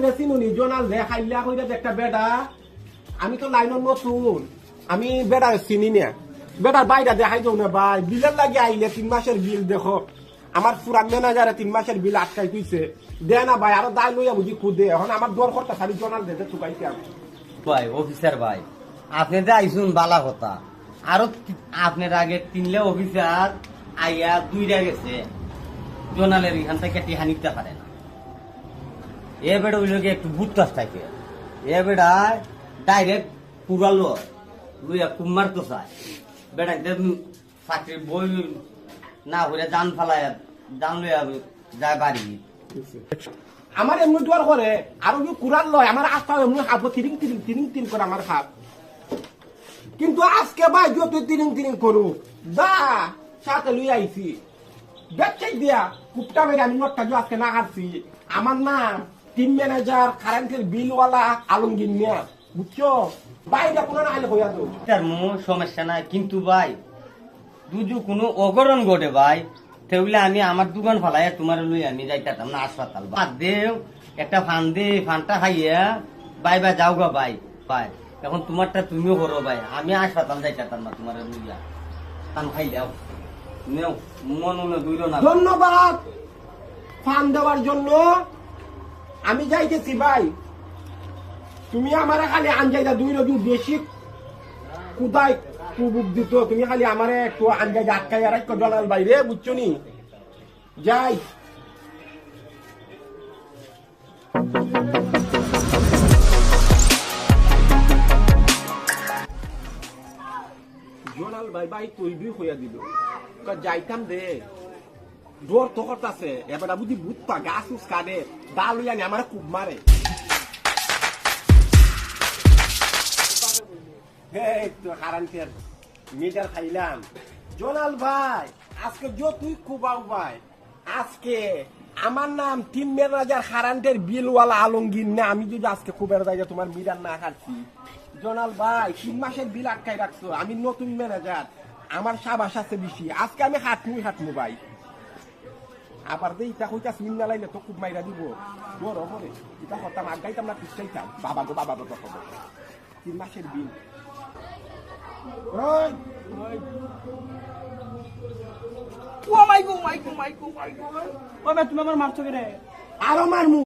রে চিনুনি জোনাল রে খাইলা কইরা একটা বেটা আমি তো লাইনের নতুন আমি বেটা চিনি না বেটার বাইরে দেখাই যাও না ভাই বিলের লাগে আইলে 3 মাসের বিল দেখো আমার পুরা ম্যানেজারে 3 মাসের বিল আটকাই তুইছে দে না ভাই আরো দায় লইয়া বুঝি খুদে এখন আমার দর করতে খালি জোনাল দে চুকাইতে আমি ভাই অফিসার ভাই আপনি যে আইসুন বালা কথা আরো আপনার আগে 3লে অফিসার আইয়া 2টা গেছে জোনালের এখান থেকে টিহা নিতে পারে না এ বেড়া ওই লোকে একটু বুটতাস থাকে এ বেড়া ডাইরেক্ট পুরালো লইয়া কুমার তো চায় বেড়া একদম চাকরির বই না হইলে জান ফালায় জান লইয়া যায় বাড়ি আমার এমনি দর করে আর ওই কুরাল লয় আমার আস্তা এমনি খাবো তিরিং করে আমার খাব কিন্তু আজকে ভাই যত তিরিং করু দা সাথে লই আইছি বেচাই দিয়া কুপটা মেরে আমি নটটা আজকে না হারছি আমার নাম টিম ম্যানেজার কারেন্টের বিলওয়ালা আলমগীর মিয়া বুঝছো বাইরে কোনো না আইলে হইয়া তো তার সমস্যা নাই কিন্তু ভাই দুজু কোনো অগরণ ঘটে ভাই তেউলে আমি আমার দোকান ফালাই তোমার লই আমি যাইতাম না হাসপাতাল বাদ দেও একটা ফান দে ফানটা খাইয়া বাই বাই যাও গা ভাই ভাই এখন তোমারটা তুমিও করো ভাই আমি হাসপাতাল যাইতাম না তোমার লইয়া ফান খাই যাও নেও মন দুইল না ধন্যবাদ ফান দেওয়ার জন্য আমি যাইতেছি ভাই তুমি আমার খালি আনজাইদা 2 রবি বেশি কুদাই কুবুক দিত তুমি খালি আমারে একটু আনজাইদা আটকাই আর একটু ডলার বাইরে বুঝছো নি যাই জোনাল ভাই তুই বি হইয়া দিল যাইতাম দে ডোর তো করতাছে এবার বুঝি বুঝতা গাছ উস কাটে দা লইয়া নি আমার খুব মারে তো কারান্তের মিটার খাইলাম জোনাল ভাই আজকে তুই খুবাও ভাই আজকে আমার নাম টিম ম্যানেজার কারান্তের বিলওয়ালা আলমগীর না আমি যদি আজকে খুবের জায়গা তোমার মিটার না খাচ্ছি জোনাল ভাই 3 মাসের বিল আটকাই রাখছো আমি নতুন ম্যানেজার আমার সাবাস আছে বেশি আজকে আমি হাঁটমু ভাই আবার দে ইটা কইতা সিন না লাইলে তো খুব মাইরা দিব বড় বড় ইটা করতাম আগাইতাম না পিছাইতাম বাবা গো কথা 3 মাসের বিল ওই ও মাই গো ও তুমি আমার মারছো কেন আরো মারমু